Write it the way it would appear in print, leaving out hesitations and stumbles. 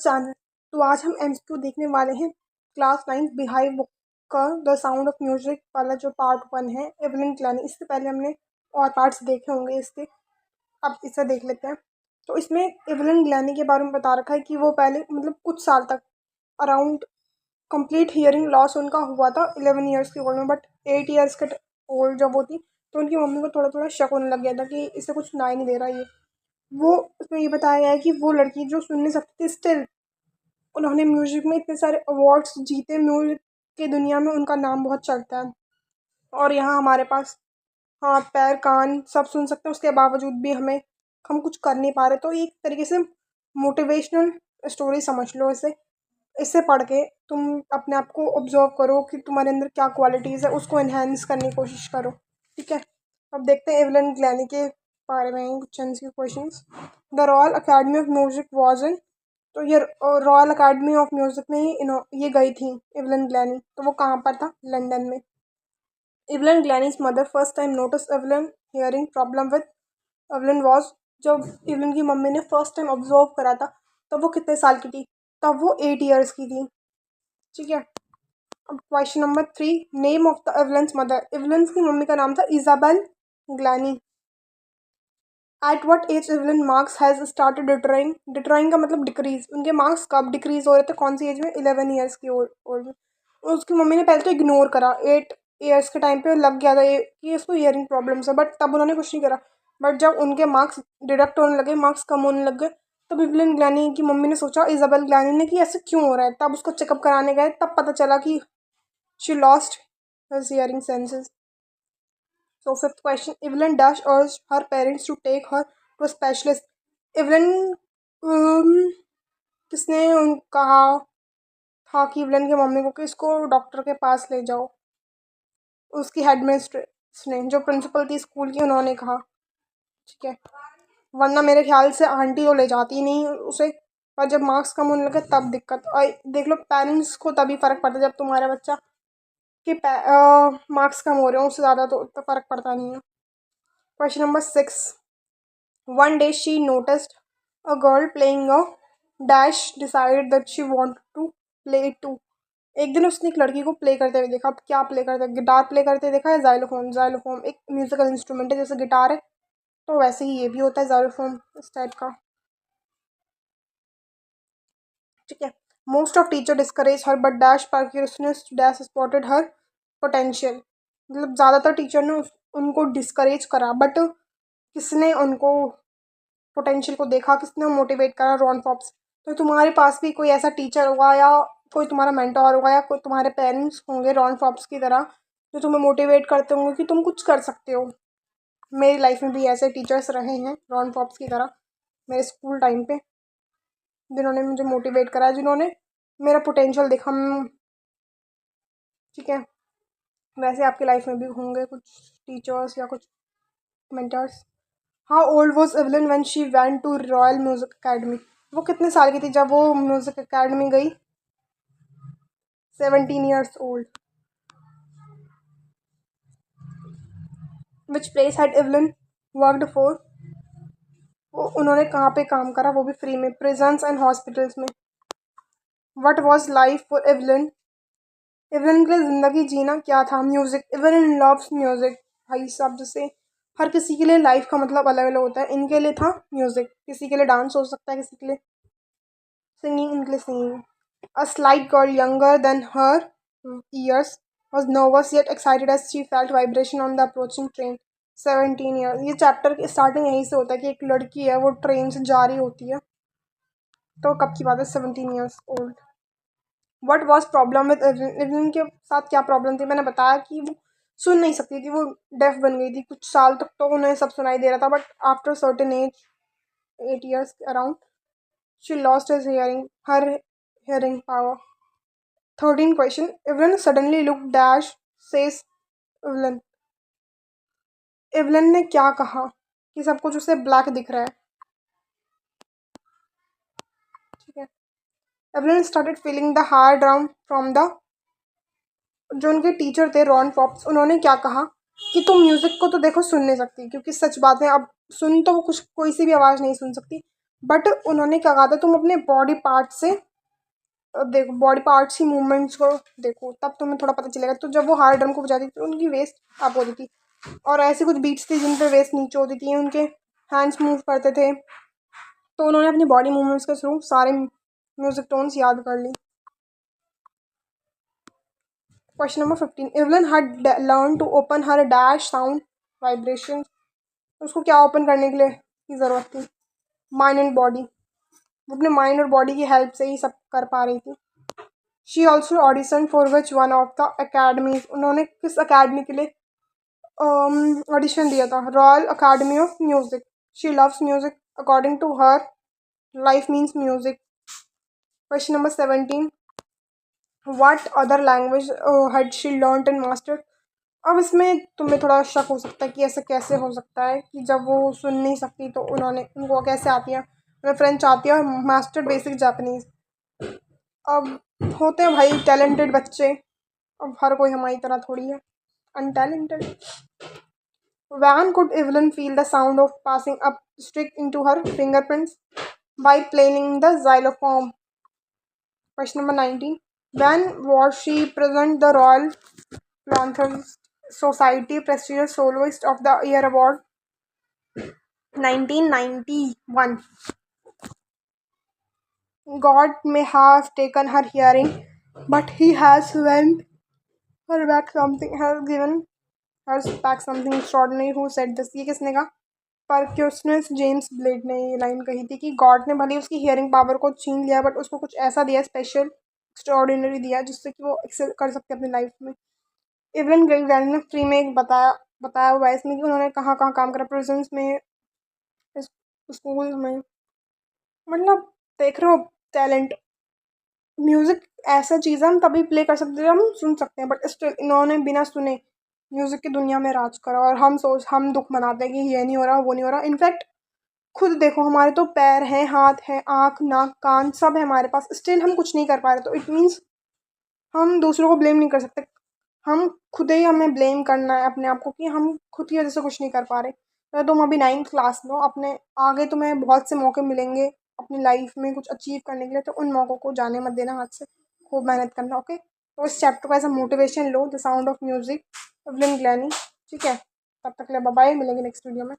Channel. तो आज हम एमसीक्यू देखने वाले हैं क्लास 9 बिहाइव बुक का द साउंड ऑफ म्यूजिक वाला जो पार्ट 1 है एवलिन क्लैनी। इससे पहले हमने और पार्ट्स देखे होंगे इसके, अब इसे देख लेते हैं। तो इसमें एवलिन ग्लैनी के बारे में बता रखा है कि वो पहले मतलब कुछ साल तक अराउंड कंप्लीट हियरिंग लॉस उनका हुआ था 11 ईयर्स की ओल्ड में, बट 8 ईयर्स के ओल्ड जब होती तो उनकी मम्मी को थोड़ा थोड़ा शक होने लग गया था कि इसे कुछ सुनाई नहीं दे रहा ये वो। उसमें ये बताया गया है कि वो लड़की जो सुन नहीं सकती थी, स्टिल उन्होंने म्यूजिक में इतने सारे अवार्ड्स जीते, म्यूजिक की दुनिया में उनका नाम बहुत चलता है। और यहाँ हमारे पास हाँ पैर कान सब सुन सकते हैं, उसके बावजूद भी हम कुछ कर नहीं पा रहे। तो एक तरीके से मोटिवेशनल स्टोरी समझ लो इसे। इसे पढ़ के तुम अपने आप को ऑब्जर्व करो कि तुम्हारे अंदर क्या क्वालिटीज़ है, उसको इन्हेंस करने की कोशिश करो। ठीक है, अब देखते हैं एवलन ग्लैनी के बारे में कुछ question. The royal Academy of music was in, तो ये रॉयल अकेडमी ऑफ म्यूजिक में ही ये गई थी एवलन ग्लैनी। तो वो कहाँ पर था? लंदन में। Evelyn Glennie's mother first time notice Evelyn hearing problem with Evelyn was, जब एवलन की मम्मी ने फर्स्ट टाइम ऑब्जर्व करा था तब वो कितने साल की थी? तब वो 8 ईयर्स की थी। ठीक है, अब question number 3, name of the Evelyn's mother. Evelyn's की मम्मी का नाम था Isabel Glennie. At what age Evelyn marks has started deterring. Deterring का मतलब डिक्रीज। उनके मार्क्स कब डिक्रीज हो रहे थे? कौन सी एज में? 11 ईयर्स की ओल्ड में। उसकी मम्मी ने पहले तो इग्नोर करा, 8 ईयर्स के टाइम पे लग गया था ये कि इसको ईयरिंग प्रॉब्लम्स है, बट तब उन्होंने कुछ नहीं करा। बट जब उनके मार्क्स डिडक्ट होने लगे, मार्क्स कम होने लग गए, तब एवलन ग्लैनी की मम्मी ने सोचा, इजाबेल ग्लैनी ने, कि ऐसे क्यों हो रहा है। तब उसको चेकअप कराने गए, तब पता चला कि she lost his hearing senses. So fifth question, Evelyn Dash urged her parents to take her to a specialist. Evelyn किसने कहा था कि एवलन की मम्मी को कि इसको डॉक्टर के पास ले जाओ? उसकी हेडमिस्ट्रेस ने, जो प्रिंसिपल थी स्कूल की, उन्होंने कहा। ठीक है, वरना मेरे ख्याल से आंटी तो ले जाती नहीं उसे, पर जब मार्क्स कम होने लगे तब दिक्कत। और देख लो, पेरेंट्स को तभी फ़र्क पड़ता है जब तुम्हारा बच्चा कि मार्क्स कम हो रहे हो, उससे ज़्यादा तो उतना फ़र्क पड़ता नहीं है। Question number 6, one day she noticed a girl playing a dash decided that she wanted to play it too. एक दिन उसने एक लड़की को प्ले करते हुए देखा। अब क्या प्ले करते? गिटार प्ले करते देखा है। जाइलोफोन, जाइलोफोन एक म्यूजिकल इंस्ट्रूमेंट है, जैसे गिटार है तो वैसे ही ये भी होता है, जाइलोफोन इस टाइप का। ठीक है, most of teacher discourage her but dash percussionist dash spotted her potential. मतलब ज़्यादातर टीचर ने उनको डिस्करेज करा, बट किसने उनको पोटेंशियल को देखा, किसने मोटिवेट करा? रॉन फॉप्स। तो तुम्हारे पास भी कोई ऐसा टीचर होगा या कोई तुम्हारा मेंटोर होगा या कोई तुम्हारे पेरेंट्स होंगे रॉन फॉप्स की तरह, जो तुम्हें मोटिवेट करते होंगे कि तुम कुछ कर सकते हो। मेरी लाइफ में भी ऐसे टीचर्स रहे हैं रॉन फॉप्स की तरह मेरे स्कूल टाइम पे, जिन्होंने मुझे मोटिवेट करा, जिन्होंने मेरा पोटेंशियल देखा। ठीक है, वैसे आपकी लाइफ में भी होंगे कुछ टीचर्स या कुछ mentors. How old was Evelyn when she went to Royal Music Academy. वो कितने साल की थी जब वो म्यूजिक अकेडमी गई? 17 years old. Which place had Evelyn worked for. वो उन्होंने कहाँ पे काम करा, वो भी फ्री में? प्रिजन्स एंड हॉस्पिटल्स में। What was life for Evelyn. Evelyn के लिए ज़िंदगी जीना क्या था? म्यूज़िक। Evelyn loves music. भाई साहब, जैसे हर किसी के लिए लाइफ का मतलब अलग अलग होता है, इनके लिए था म्यूज़िक। किसी के लिए डांस हो सकता है, किसी के लिए सिंगिंग, इनके लिए singing. A slight girl younger than her years was nervous yet excited as she felt vibration on the approaching train. 17 years। ये चैप्टर की स्टार्टिंग यहीं से होता है कि एक लड़की है वो ट्रेन से जा रही होती है। तो कब की बात है? 17 years old. What was problem with Evelyn के साथ क्या प्रॉब्लम थी? मैंने बताया कि वो सुन नहीं सकती थी, वो डेफ बन गई थी। कुछ साल तक तो उन्हें सब सुनाई दे रहा था, but after certain age, 8 years around, she lost his hearing, her hearing power. 13 question, Evelyn suddenly looked dash says Evelyn। एवलन ने क्या कहा कि सब कुछ उसे ब्लैक दिख रहा है? ठीक है, Evelyn started feeling the hard drown from the, जो उनके टीचर थे रॉन फॉप्स, उन्होंने क्या कहा कि तुम म्यूजिक को तो देखो सुन नहीं सकती, क्योंकि सच बात है, अब सुन तो वो कुछ कोई सी भी आवाज़ नहीं सुन सकती, बट उन्होंने क्या कहा था, तुम अपने बॉडी पार्ट से देखो, बॉडी पार्ट्स की मूवमेंट्स को देखो, तब तुम्हें थोड़ा पता चलेगा। तो जब वो हार्ड ड्रम को बजाती थी तो उनकी वेस्ट अप होती थी, और ऐसी कुछ बीट्स थी जिन पे वेस्ट नीचे होती थी, उनके हैंड्स मूव करते थे। तो उन्होंने अपनी बॉडी मूवमेंट्स के थ्रू सारे म्यूजिक टोन्स याद कर ली। Question number 15, Evelyn had learn to open her dash sound vibration. उसको क्या ओपन करने के लिए की ज़रूरत थी? Mind and body. वो अपने माइंड और बॉडी की हेल्प से ही सब कर पा रही थी। She also audition for which one of the academies. उन्होंने किस अकेडमी के लिए ऑडिशन दिया था? Royal Academy of Music. She loves music, according to her life means music. Question number 17, what other language had she learned and mastered. अब इसमें तुम्हें थोड़ा शक हो सकता है कि ऐसे कैसे हो सकता है कि जब वो सुन नहीं सकती तो उनको कैसे आती है। उन्हें फ्रेंच आती है और मास्टर बेसिक जापानीज। अब होते हैं भाई टैलेंटेड बच्चे, अब हर कोई हमारी तरह थोड़ी है untalented. When could Evelyn feel the sound of passing a stick into her fingerprints? By playing the xylophone. Question number 19. When was she present the Royal Planthers Society prestigious Soloist of the Year Award? 1991. God may have taken her hearing, but he has given her back something, has given her back something extraordinary. Who said this? ये किसने कहा? परक्यूशनिस्ट James blade ने ये line कही थी कि God ने भले उसकी हियरिंग पावर को छीन लिया, बट उसको कुछ ऐसा दिया, स्पेशल एक्स्ट्राऑर्डिनरी दिया, जिससे कि वो एक्सेल कर सकते अपनी लाइफ में। इवन ग्रेग ने फ्री में एक बताया हुआ है इसमें कि उन्होंने कहाँ कहाँ काम करा, प्रिजन्स में, स्कूल में। मतलब देख रहे हो टैलेंट। म्यूज़िक ऐसा चीज़ है, हम तभी प्ले कर सकते हैं, हम सुन सकते हैं, बट स्टिल इन्होंने बिना सुने म्यूज़िक की दुनिया में राज करा, और हम दुख मनाते हैं कि ये नहीं हो रहा, वो नहीं हो रहा। इनफैक्ट खुद देखो, हमारे तो पैर हैं, हाथ है, आँख, नाक, कान सब है हमारे पास, स्टिल हम कुछ नहीं कर पा रहे। तो इट मीन्स हम दूसरों को ब्लेम नहीं कर सकते, हम खुद ही हमें ब्लेम करना है अपने आप को कि हम खुद की वजह से कुछ नहीं कर पा रहे। तो तुम अभी 9th क्लास में हो, अपने आगे तुम्हें बहुत से मौके मिलेंगे अपनी लाइफ में कुछ अचीव करने के लिए, तो उन मौक़ों को जाने मत देना हाथ से, खूब मेहनत करना। ओके, तो इस चैप्टर का ऐसा मोटिवेशन लो, the sound of music, Evelyn Glennie. ठीक है, तब तक के लिए बाय बाय, मिलेंगे नेक्स्ट वीडियो में।